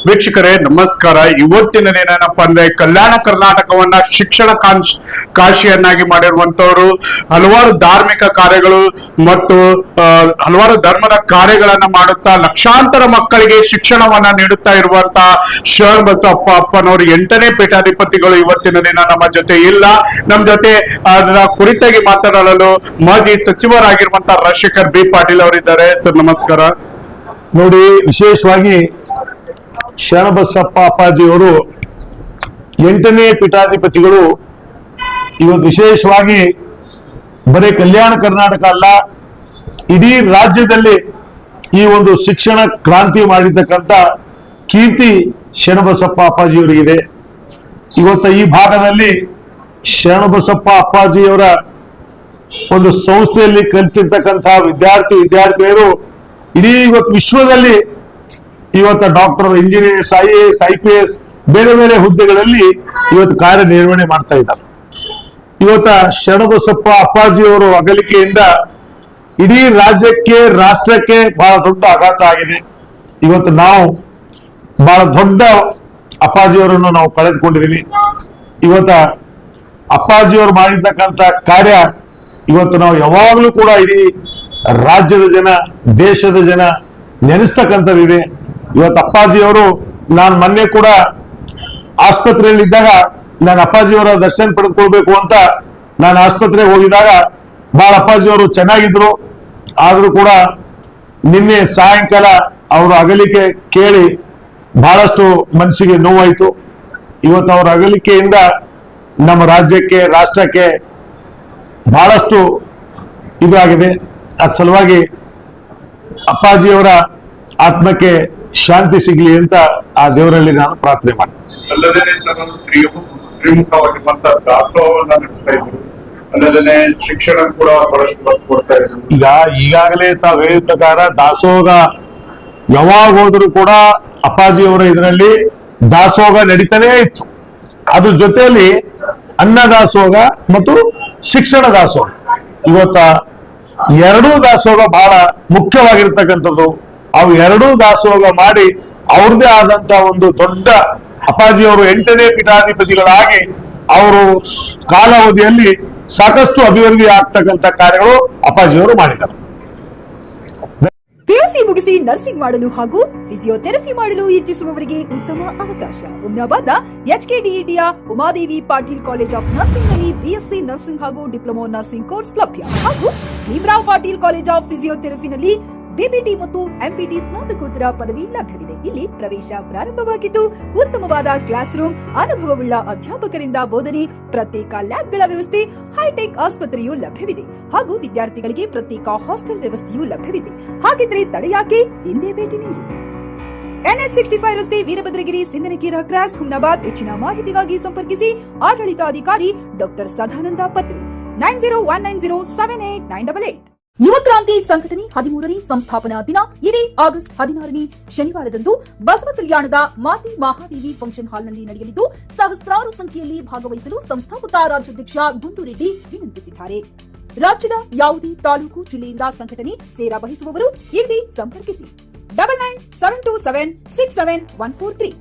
ವೀಕ್ಷಕರೇ ನಮಸ್ಕಾರ. ಇವತ್ತಿನ ದಿನ ಏನಪ್ಪ ಅಂದ್ರೆ ಕಲ್ಯಾಣ ಕರ್ನಾಟಕವನ್ನ ಶಿಕ್ಷಣ ಕಾಶಿಯನ್ನಾಗಿ ಮಾಡಿರುವಂತವರು ಹಲವಾರು ಧಾರ್ಮಿಕ ಕಾರ್ಯಗಳು ಮತ್ತು ಹಲವಾರು ಧರ್ಮದ ಕಾರ್ಯಗಳನ್ನ ಮಾಡುತ್ತಾ ಲಕ್ಷಾಂತರ ಮಕ್ಕಳಿಗೆ ಶಿಕ್ಷಣವನ್ನ ನೀಡುತ್ತಾ ಇರುವಂತಹ ಶರಣಬಸಪ್ಪ ಅಪ್ಪನವರು 8ನೇ ಪೀಠಾಧಿಪತಿಗಳು ಇವತ್ತಿನ ದಿನ ನಮ್ಮ ಜೊತೆ ಇಲ್ಲ. ನಮ್ಮ ಜೊತೆ ಅದರ ಕುರಿತಾಗಿ ಮಾತನಾಡಲು ಮಾಜಿ ಸಚಿವರಾಗಿರುವಂತಹ ರಾಜಶೇಖರ್ ಬಿ ಪಾಟೀಲ್ ಅವರಿದ್ದಾರೆ. ಸರ್ ನಮಸ್ಕಾರ. ನೋಡಿ, ವಿಶೇಷವಾಗಿ ಶರಣಬಸಪ್ಪ ಅಪ್ಪಾಜಿಯವರು 8ನೇ ಪೀಠಾಧಿಪತಿಗಳು ಇವತ್ತು ವಿಶೇಷವಾಗಿ ಬರೀ ಕಲ್ಯಾಣ ಕರ್ನಾಟಕ ಅಲ್ಲ, ಇಡೀ ರಾಜ್ಯದಲ್ಲಿ ಈ ಒಂದು ಶಿಕ್ಷಣ ಕ್ರಾಂತಿ ಮಾಡಿರ್ತಕ್ಕಂಥ ಕೀರ್ತಿ ಶರಣಬಸಪ್ಪ ಅಪ್ಪಾಜಿಯವರಿಗಿದೆ. ಇವತ್ತು ಈ ಭಾಗದಲ್ಲಿ ಶರಣಬಸಪ್ಪ ಅಪ್ಪಾಜಿಯವರ ಒಂದು ಸಂಸ್ಥೆಯಲ್ಲಿ ಕಲಿತಿರ್ತಕ್ಕಂಥ ವಿದ್ಯಾರ್ಥಿನಿಯರು ಇಡೀ ಇವತ್ತು ವಿಶ್ವದಲ್ಲಿ ಇವತ್ತು ಡಾಕ್ಟರ್, ಇಂಜಿನಿಯರ್ಸ್, IAS, IPS ಬೇರೆ ಬೇರೆ ಹುದ್ದೆಗಳಲ್ಲಿ ಇವತ್ತು ಕಾರ್ಯನಿರ್ವಹಣೆ ಮಾಡ್ತಾ ಇದ್ದಾರೆ. ಇವತ್ತ ಶರಣಬಸಪ್ಪ ಅಪ್ಪಾಜಿಯವರು ಅಗಲಿಕೆಯಿಂದ ಇಡೀ ರಾಜ್ಯಕ್ಕೆ, ರಾಷ್ಟ್ರಕ್ಕೆ ಬಹಳ ದೊಡ್ಡ ಆಘಾತ ಆಗಿದೆ. ಇವತ್ತು ನಾವು ಬಹಳ ದೊಡ್ಡ ಅಪ್ಪಾಜಿಯವರನ್ನು ನಾವು ಕಳೆದುಕೊಂಡಿದ್ದೀವಿ. ಇವತ್ತ ಅಪ್ಪಾಜಿಯವರು ಮಾಡಿರ್ತಕ್ಕಂಥ ಕಾರ್ಯ ಇವತ್ತು ನಾವು ಯಾವಾಗಲೂ ಕೂಡ ಇಡೀ ರಾಜ್ಯದ ಜನ, ದೇಶದ ಜನ ನೆನೆಸ್ತಕ್ಕಂಥದ್ದಿದೆ. ಇವತ್ತು ಅಪ್ಪಾಜಿಯವರು, ನಾನು ಮೊನ್ನೆ ಕೂಡ ಆಸ್ಪತ್ರೆಯಲ್ಲಿ ಇದ್ದಾಗ ನಾನು ಅಪ್ಪಾಜಿಯವರ ದರ್ಶನ ಪಡೆದುಕೊಳ್ಬೇಕು ಅಂತ ನಾನು ಆಸ್ಪತ್ರೆಗೆ ಹೋಗಿದಾಗ ಬಹಳ ಅಪ್ಪಾಜಿಯವರು ಚೆನ್ನಾಗಿದ್ರು. ಆದರೂ ಕೂಡ ನಿನ್ನೆ ಸಾಯಂಕಾಲ ಅವರು ಅಗಲಿಕೆ ಕೇಳಿ ಬಹಳಷ್ಟು ಮನಸ್ಸಿಗೆ ನೋವಾಯಿತು. ಇವತ್ತು ಅವರ ಅಗಲಿಕೆಯಿಂದ ನಮ್ಮ ರಾಜ್ಯಕ್ಕೆ, ರಾಷ್ಟ್ರಕ್ಕೆ ಬಹಳಷ್ಟು ಇದಾಗಿದೆ. ಅದ್ ಸಲುವಾಗಿ ಅಪ್ಪಾಜಿಯವರ ಆತ್ಮಕ್ಕೆ ಶಾಂತಿ ಸಿಗ್ಲಿ ಅಂತ ಆ ದೇವರಲ್ಲಿ ನಾನು ಪ್ರಾರ್ಥನೆ ಮಾಡ್ತೇನೆ. ಅಲ್ಲದೇ ತ್ರಿಮುಖವಾಗಿರುವಂತಹ ದಾಸೋಹವನ್ನ ನಡೆಸ್ತಾ ಇದ್ರು, ಅಲ್ಲದೇ ಶಿಕ್ಷಣ ಕೂಡ ಬಹಳಷ್ಟು ಒತ್ತು ಕೊಡ್ತಾ ಇದ್ರು. ಈಗಾಗಲೇ ತಾವು ಹೇಳಿದ ಪ್ರಕಾರ ದಾಸೋಹ ಯಾವಾಗ ಹೋದ್ರು ಕೂಡ ಅಪ್ಪಾಜಿಯವರ ಇದರಲ್ಲಿ ದಾಸೋಹ ನಡೀತಾನೇ ಇತ್ತು. ಅದ್ರ ಜೊತೆಯಲ್ಲಿ ಅನ್ನ ದಾಸೋಹ ಮತ್ತು ಶಿಕ್ಷಣ ದಾಸೋಹ, ಇವತ್ತ ಎರಡೂ ದಾಸೋಹ ಬಹಳ ಮುಖ್ಯವಾಗಿರ್ತಕ್ಕಂಥದ್ದು. ಅವು ಎರಡೂ ದಾಸೋಹ ಮಾಡಿ ಅವ್ರದೇ ಆದಂತ ಒಂದು ದೊಡ್ಡ ಅಪ್ಪಾಜಿಯವರು 8ನೇ ಪೀಠಾಧಿಪತಿಗಳಾಗಿ ಅವರು ಕಾಲಾವಧಿಯಲ್ಲಿ ಸಾಕಷ್ಟು ಅಭಿವೃದ್ಧಿ ಆಗ್ತಕ್ಕಂಥ ಕಾರ್ಯಗಳು ಅಪ್ಪಾಜಿಯವರು ಮಾಡಿದ್ದಾರೆ. PUC ಮುಗಿಸಿ ನರ್ಸಿಂಗ್ ಮಾಡಲು ಹಾಗೂ ಫಿಸಿಯೋಥೆರಪಿ ಮಾಡಲು ಇಚ್ಛಿಸುವವರಿಗೆ ಉತ್ತಮ ಅವಕಾಶ. ಹುಮ್ನಾಬಾದ್ನ HKDETಯ Umadevi Patil college of nursing ನಲ್ಲಿ BSc ನರ್ಸಿಂಗ್ ಹಾಗೂ ಡಿಪ್ಲೊಮಾ ನರ್ಸಿಂಗ್ ಕೋರ್ಸ್ ಲಭ್ಯ. ಹಾಗೂ ಭೀಮರಾವ್ ಪಾಟೀಲ್ ಕಾಲೇಜ್ ಆಫ್ ಫಿಸಿಯೋಥೆರಪಿನಲ್ಲಿ DPT ಮತ್ತು MPT ಸ್ನಾತಕೋತ್ತರ ಪದವಿ ಲಭ್ಯವಿದೆ. ಇಲ್ಲಿ ಪ್ರವೇಶ ಪ್ರಾರಂಭವಾಗಿದ್ದು ಉತ್ತಮವಾದ ಕ್ಲಾಸ್ ರೂಮ್, ಅನುಭವವುಳ್ಳ ಅಧ್ಯಾಪಕರಿಂದ ಬೋಧನೆ, ಪ್ರತ್ಯೇಕ ಲ್ಯಾಬ್ಗಳ ವ್ಯವಸ್ಥೆ, ಹೈಟೆಕ್ ಆಸ್ಪತ್ರೆಯೂ ಲಭ್ಯವಿದೆ. ಹಾಗೂ ವಿದ್ಯಾರ್ಥಿಗಳಿಗೆ ಪ್ರತ್ಯೇಕ ಹಾಸ್ಟೆಲ್ ವ್ಯವಸ್ಥೆಯೂ ಲಭ್ಯವಿದೆ. ಹಾಗಿದ್ರೆ ತಡೆಯಾಕೆ, ಹಿಂದೆ ಭೇಟಿ ನೀಡಿ. NH65 ರಸ್ತೆ, ವೀರಭದ್ರಗಿರಿ, ಸಿಂಗನಕೇರ ಕ್ರಾಸ್, ಹುಮ್ನಾಬಾದ್. ಹೆಚ್ಚಿನ ಮಾಹಿತಿಗಾಗಿ ಸಂಪರ್ಕಿಸಿ ಆಡಳಿತಾಧಿಕಾರಿ ಡಾಕ್ಟರ್ ಸದಾನಂದ ಪತ್ರಿ 9019078988. ಯುವ ಕ್ರಾಂತಿ ಸಂಘಟನೆ 13ನೇ ಸಂಸ್ಥಾಪನಾ ದಿನ ಇದೇ ಆಗಸ್ಟ್ 16ನೇ ಶನಿವಾರದಂದು ಬಸವ ಕಲ್ಯಾಣದ ಮಾತೆ ಮಹಾದೇವಿ ಫಂಕ್ಷನ್ ಹಾಲ್ನಲ್ಲಿ ನಡೆಯಲಿದ್ದು, ಸಹಸ್ರಾರು ಸಂಖ್ಯೆಯಲ್ಲಿ ಭಾಗವಹಿಸಲು ಸಂಸ್ಥಾಪಕ ರಾಜ್ಯಾಧ್ಯಕ್ಷ ಗುಂಡೂರೆಡ್ಡಿ ವಿನಂತಿಸಿದ್ದಾರೆ. ರಾಜ್ಯದ ಯಾವುದೇ ತಾಲೂಕು, ಜಿಲ್ಲೆಯಿಂದ ಸಂಘಟನೆ ಸೇರಾ ಬಯಸುವವರು ಇಲ್ಲಿ ಸಂಪರ್ಕಿಸಿ 9972767143.